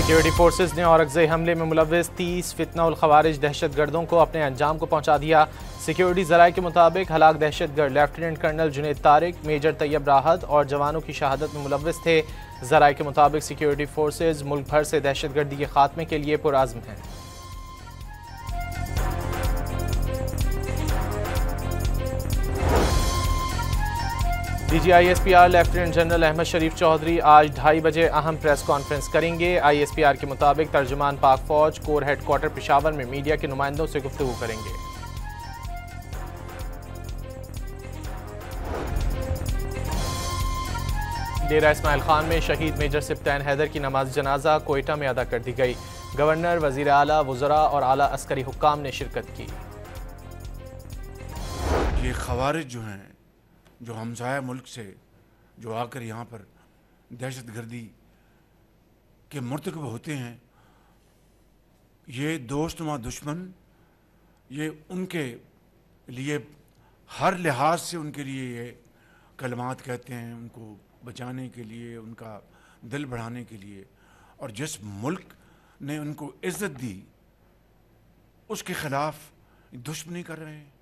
Security forces ने औरकज़ई हमले में मुलव्विस 30 फितना उल खवारिज दहशत गर्दों को अपने अंजाम को पहुंचा दिया। सिक्योरिटी ज़राए के मुताबिक हलाक दहशत गर्द lieutenant colonel Junaid Tariq, major Tayyab Rahat और जवानों की शहादत में मुलव्विस थे। ज़राए के मुताबिक सिक्योरिटी फोर्सेज मुल्क भर से दहशत गर्दी के खात्मे के लिए पुरआज़्म हैं। DGISPR लेफ्टिनेंट जनरल अहमद शरीफ चौधरी आज 2:30 बजे अहम प्रेस कॉन्फ्रेंस करेंगे। ISPR के मुताबिक तर्जुमान पाक फौज कोर हेडक्वार्टर पेशावर में मीडिया के नुमाइंदों से गुफ्तगू करेंगे। डेरा इस्माइल खान में शहीद मेजर सिप्तान हैदर की नमाज जनाजा कोयटा में अदा कर दी गई। गवर्नर, वजीर आला, वज़रा और आला अस्करी हुक्काम ने शिरकत की। ये खवारिज जो हैं, जो हमसाया मुल्क से जो आकर यहाँ पर दहशत गर्दी के मुर्तकब होते हैं, ये दोस्तनुमा दुश्मन, ये उनके लिए हर लिहाज से उनके लिए ये कलमात कहते हैं, उनको बचाने के लिए, उनका दिल बढ़ाने के लिए। और जिस मुल्क ने उनको इज्जत दी उसके खिलाफ दुश्मनी कर रहे हैं।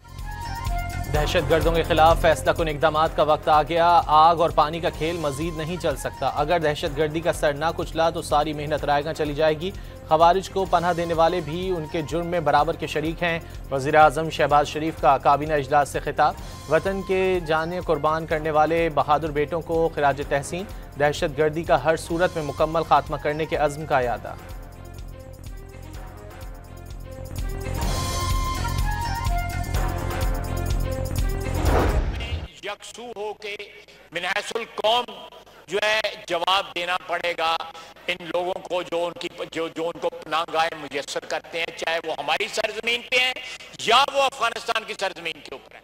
दहशत गर्दों के खिलाफ फैसला कुन इक़दामात का वक्त आ गया। आग और पानी का खेल मजीद नहीं चल सकता। अगर दहशत गर्दी का सर ना कुचला तो सारी मेहनत रायगा चली जाएगी। खवारिज को पनाह देने वाले भी उनके जुर्म में बराबर के शरीक हैं। वज़ीर आज़म शहबाज शरीफ का काबीना इजलास से खिताब। वतन के जाने कुर्बान करने वाले बहादुर बेटों को खिराज तहसीन। दहशत गर्दी का हर सूरत में मुकम्मल खात्मा करने के अज़्म का यादा। यकसू हो के मिनहसुल कौम जो है जवाब देना पड़ेगा इन लोगों को जो उनको पनाहगाह मुयस्सर करते हैं, चाहे वो हमारी सरजमीन पे हैं या वो अफगानिस्तान की सरजमीन के ऊपर है।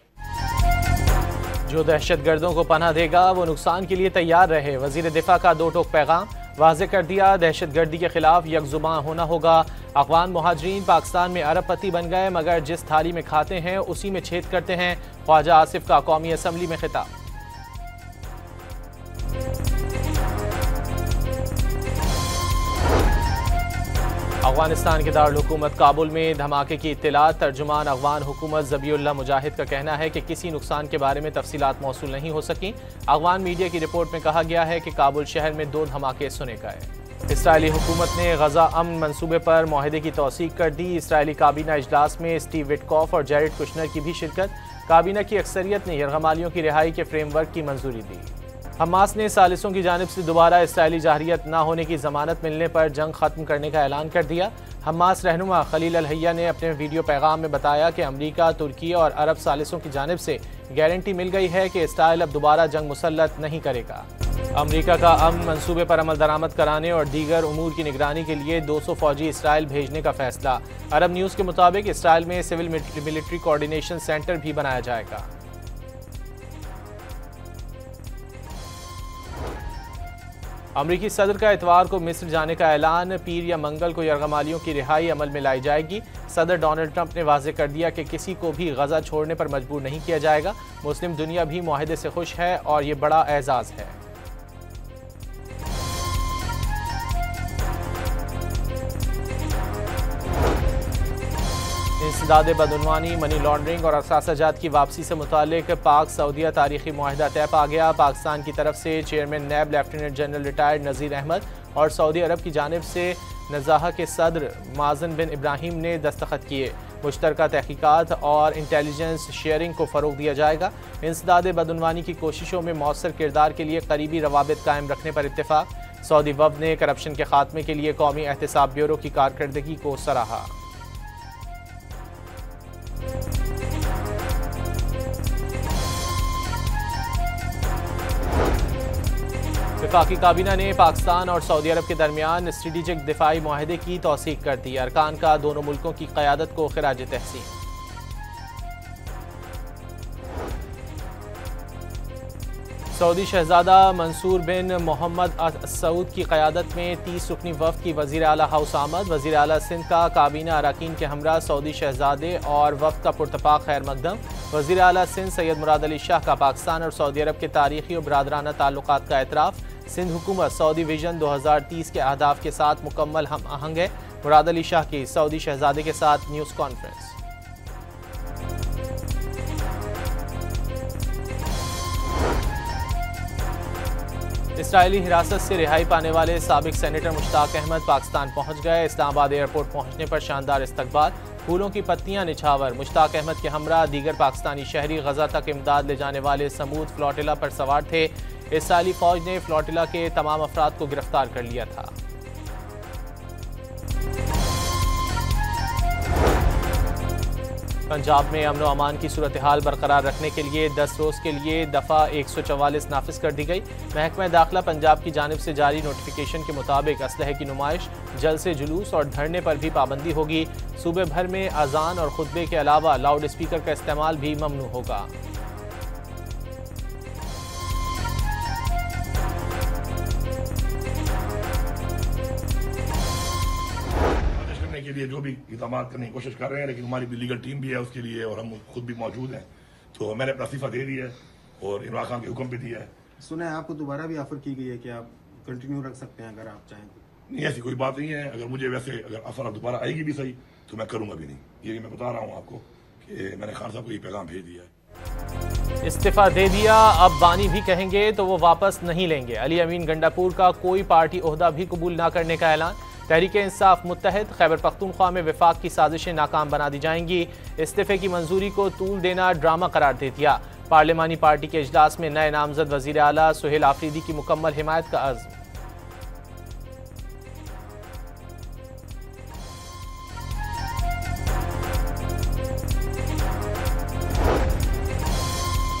जो दहशत गर्दों को पनाह देगा वो नुकसान के लिए तैयार रहे। वजीर दिफा का दो टोक पैगाम वाज़े कर दिया। दहशत गर्दी के खिलाफ यकजुबान होना होगा। अफगान मुहाजिरीन पाकिस्तान में अरबपति बन गए मगर जिस थाली में खाते हैं उसी में छेद करते हैं। ख्वाजा आसिफ का कौमी असम्बली में खिताब। अफगानिस्तान के दारुल हुकूमत काबुल में धमाके की इत्तला। तर्जुमान अफगान हुकूमत ज़बीउल्लाह मुजाहिद का कहना है कि किसी नुकसान के बारे में तफसीलात मौसूल नहीं हो सकी। अफगान मीडिया की रिपोर्ट में कहा गया है कि काबुल शहर में 2 धमाके सुने गए। इसराइली हुकूमत ने गजा अमन मंसूबे पर मुआहदे की तौसीक कर दी। इसराइली काबीना इजलास में स्टीव विटकॉफ और जैरेड कुशनर की भी शिरकत। काबीना की अक्सरियत ने यरगमालियों की रिहाई के फ्रेमवर्क की मंजूरी दी। हमास ने सालिसों की जानिब से दोबारा इसराइली जाहिरियत न होने की जमानत मिलने पर जंग खत्म करने का ऐलान कर दिया। हमास रहनुमा खलील अल हैया ने अपने वीडियो पैगाम में बताया कि अमरीका, तुर्की और अरब सालिसों की जानिब से गारंटी मिल गई है कि इसराइल अब दोबारा जंग मुसल्लत नहीं करेगा। अमरीका का अमन मंसूबे पर अमल दरामद कराने और दीगर उमूर की निगरानी के लिए 200 फौजी इसराइल भेजने का फैसला। अरब न्यूज़ के मुताबिक इसराइल में सिविल मिलिट्री कोऑर्डिनेशन सेंटर भी बनाया जाएगा। अमरीकी सदर का इतवार को मिस्र जाने का ऐलान। पीर या मंगल को यरगमालियों की रिहाई अमल में लाई जाएगी। सदर डोनाल्ड ट्रंप ने वाज़े कर दिया कि किसी को भी गजा छोड़ने पर मजबूर नहीं किया जाएगा। मुस्लिम दुनिया भी मुआहदे से खुश है और ये बड़ा एजाज़ है। इंसदाद बदउनवानी, मनी लॉन्ड्रिंग और असासाजात की वापसी से मुतालिक पाक सऊदीया तारीखी मुआहदा तय पा गया। पाकिस्तान की तरफ से चेयरमैन नैब लेफ्टिनेंट जनरल रिटायर्ड नज़ीर अहमद और सऊदी अरब की जानिब से नज़ाह के सदर माज़न बिन इब्राहिम ने दस्तखत किए। मुश्तरका तहकीकात और इंटेलिजेंस शेयरिंग को फ़रोग दिया जाएगा। इंसदाद बदउनवानी की कोशिशों में मौसर किरदार के लिए करीबी रवाबित कायम रखने पर इत्तेफाक। सऊदी वफ़द ने करप्शन के खात्मे के लिए कौमी एहतसाब ब्यूरो की कारकर्दगी को सराहा। वफाकी काबीना ने पाकिस्तान और सऊदी अरब के दरमियान स्ट्रेटेजिक दिफाई मुआहदे की तौसीक कर दी। अरकान का दोनों मुल्कों की क़यादत को खिराज तहसीन। सऊदी शहजादा मंसूर बिन मोहम्मद सऊद की क़यादत में 30 रुकनी वफ़द की वज़ीर आला हाउस आमद। वज़ीर आला सिंध का काबीना अरकान के हमरा सऊदी शहजादे और वफ़द का पुरतपाक खैर मकदम। वज़ीर आला सिंध सैयद मुराद अली शाह का पाकिस्तान और सऊदी अरब के तारीख़ी और बरादराना ताल्लुकात का एतराफ़। सिंध हुकूमत सऊदी विजन 2030 के अहदाफ के साथ मुकम्मल हम आहंग है। मुराद अली शाह की सऊदी शहजादे के साथ न्यूज़ कॉन्फ्रेंस। इसराइली हिरासत से रिहाई पाने वाले साबिक सेनेटर मुश्ताक अहमद पाकिस्तान पहुंच गए। इस्लामाबाद एयरपोर्ट पहुंचने पर शानदार इस्तकबाल, फूलों की पत्तियां निछावर। मुश्ताक अहमद के हमरा दीगर पाकिस्तानी शहरी गजा तक इमदाद ले जाने वाले समूद फ्लोटिला पर सवार थे। इसराइली फौज ने फ्लोटिला के तमाम अफराद को गिरफ्तार कर लिया था। पंजाब में अमन व अमान की सूरत हाल बरकरार रखने के लिए 10 रोज़ के लिए दफ़ा 144 नाफिज कर दी गई। महकमा दाखिला पंजाब की जानिब से जारी नोटिफिकेशन के मुताबिक असलहे की नुमाइश, जलसे जुलूस और धरने पर भी पाबंदी होगी। सूबे भर में अजान और खुतबे के अलावा लाउड स्पीकर का इस्तेमाल भी ममनू होगा। के लिए जो भी इक़दाम करने की कोशिश कर रहे हैं, लेकिन हमारी भी लीगल टीम भी है उसके लिए और हम खुद भी मौजूद हैं। तो मैंने अपना इस्तीफा दे दिया है और इमरान खान के हुक्म भी दिया है। सुना है आपको दोबारा भी ऑफर की गई है कि आप कंटिन्यू रख सकते हैं अगर आप चाहें तो? नहीं, ऐसी कोई बात नहीं है। अगर मुझे वैसे अगर ऑफर दोबारा आएगी भी सही तो मैं करूँगा भी नहीं। ये मैं बता रहा हूँ आपको कि मैंने खान साहब को ये पैगाम भेज दिया है। इस्तीफा दे दिया, अब बानी भी कहेंगे तो वो वापस नहीं लेंगे। अली अमीन गंडापुर का कोई पार्टी ओहदा भी कबूल ना करने का ऐलान। तहरीक इंसाफ मुत्तहद, खैबर पख्तूनख्वा में विफाक की साजिशें नाकाम बना दी जाएंगी। इस्तीफे की मंजूरी को तूल देना ड्रामा करार दे दिया। पार्लिमानी पार्टी के इजलास में नए नामजद वजीर आला सुहेल आफरीदी की मुकम्मल हिमायत का अज़्म।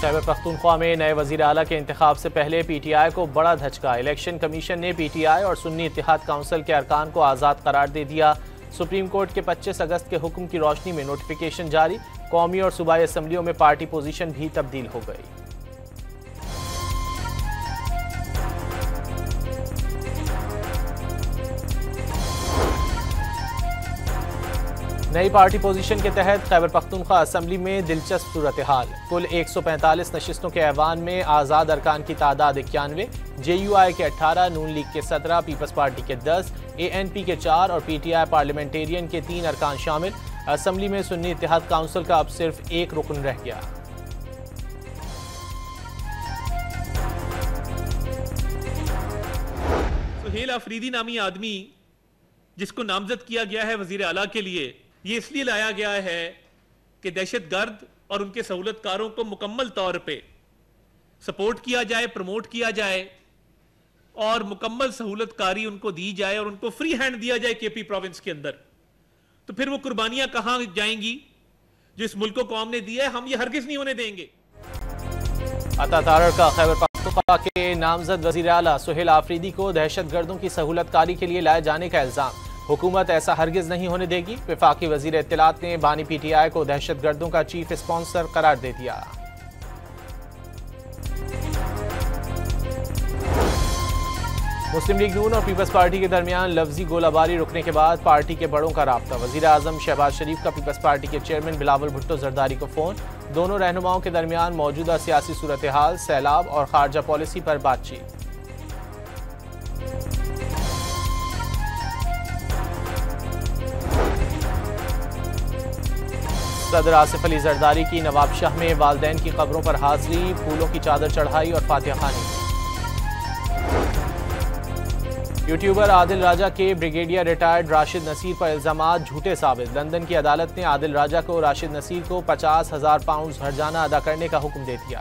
खैबर पख्तूनख्वा में नए वज़ीर आला के इंतखाब से पहले PTI को बड़ा धचका। इलेक्शन कमीशन ने PTI और सुन्नी इत्तेहाद काउंसिल के अरकान को आज़ाद करार दे दिया। सुप्रीम कोर्ट के 25 अगस्त के हुक्म की रोशनी में नोटिफिकेशन जारी। कौमी और सूबाई असम्बलियों में पार्टी पोजीशन भी तब्दील हो गई। नई पार्टी पोजीशन के तहत खैबर पख्तूनख्वा असम्बली में दिलचस्प सूरत हाल। कुल 145 नशिस्तों के ऐवान में आज़ाद अरकान की तादाद 91, JUI के 18, नून लीग के 17, पीपल्स पार्टी के 10, ANP के 4 और PTI पार्लियामेंटेरियन के 3 अरकान शामिल। असम्बली में सुन्नी इत्तेहाद काउंसिल का अब सिर्फ एक रुकन रह गया। सुहेल आफरीदी नामी आदमी जिसको नामजद किया गया है वजीर आला के लिए, ये इसलिए लाया गया है कि दहशतगर्द और उनके सहूलतकारों को मुकम्मल तौर पे सपोर्ट किया जाए, प्रमोट किया जाए और मुकम्मल सहूलतकारी उनको दी जाए और उनको फ्री हैंड दिया जाए KP प्रोविंस के अंदर। तो फिर वो कुर्बानियां कहां जाएंगी जो इस मुल्क को कौम ने दिया है? हम ये हरगिज नहीं होने देंगे। अता तारड़ का खैबर पख्तूनख्वा के नामजद वज़ीर आला सुहेल आफरीदी को दहशतगर्दों की सहूलतकारी के लिए लाए जाने का इल्जाम। हुकूमत ऐसा हरगिज नहीं होने देगी। वफाकी वज़ीर इत्तलात ने बानी PTI को दहशतगर्दों का चीफ स्पॉन्सर करार दे दिया। मुस्लिम लीग नून और पीपल्स पार्टी के दरमियान लफ्जी गोलाबारी रुकने के बाद पार्टी के बड़ों का राब्ता। वज़ीर आज़म शहबाज शरीफ का पीपल्स पार्टी के चेयरमैन बिलावल भुट्टो जरदारी को फोन। दोनों रहनुमाओं के दरमियान मौजूदा सियासी सूरत हाल, सैलाब और खारजा पॉलिसी पर बातचीत। सदर आसिफ अली जरदारी की नवाबशाह में वालदैन की कब्रों पर हाजिरी, फूलों की चादर चढ़ाई और फातिहा खानी। यूट्यूबर आदिल राजा के ब्रिगेडियर रिटायर्ड राशिद नसीर पर इल्जामात झूठे साबित। लंदन की अदालत ने आदिल राजा को राशिद नसीर को 50,000 पाउंड हर्जाना अदा करने का हुक्म दे दिया।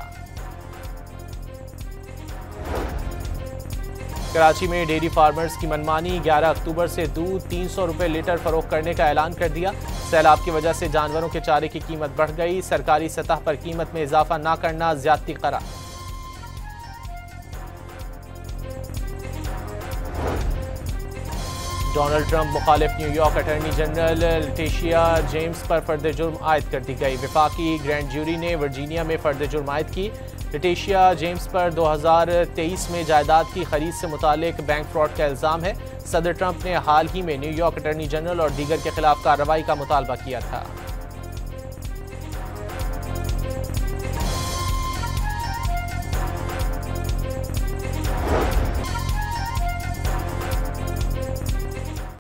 कराची में डेयरी फार्मर्स की मनमानी, 11 अक्टूबर से दूध 300 रुपए लीटर फरोख्त करने का ऐलान कर दिया। सैलाब की वजह से जानवरों के चारे की कीमत बढ़ गई। सरकारी सतह पर कीमत में इजाफा न करना ज्यादती करार। डोनाल्ड ट्रंप मुखालिफ New York attorney general Letitia James पर फर्द जुर्म आयद कर दी गई। वफाकी ग्रैंड ज्यूरी ने वर्जीनिया में फर्द जुर्म आयद की। लेटिशिया जेम्स पर 2023 में जायदाद की खरीद से मुतालिक बैंक फ्रॉड का इल्जाम है। सदर ट्रंप ने हाल ही में न्यूयॉर्क अटॉर्नी जनरल और दीगर के खिलाफ कार्रवाई का मुतालबा किया था।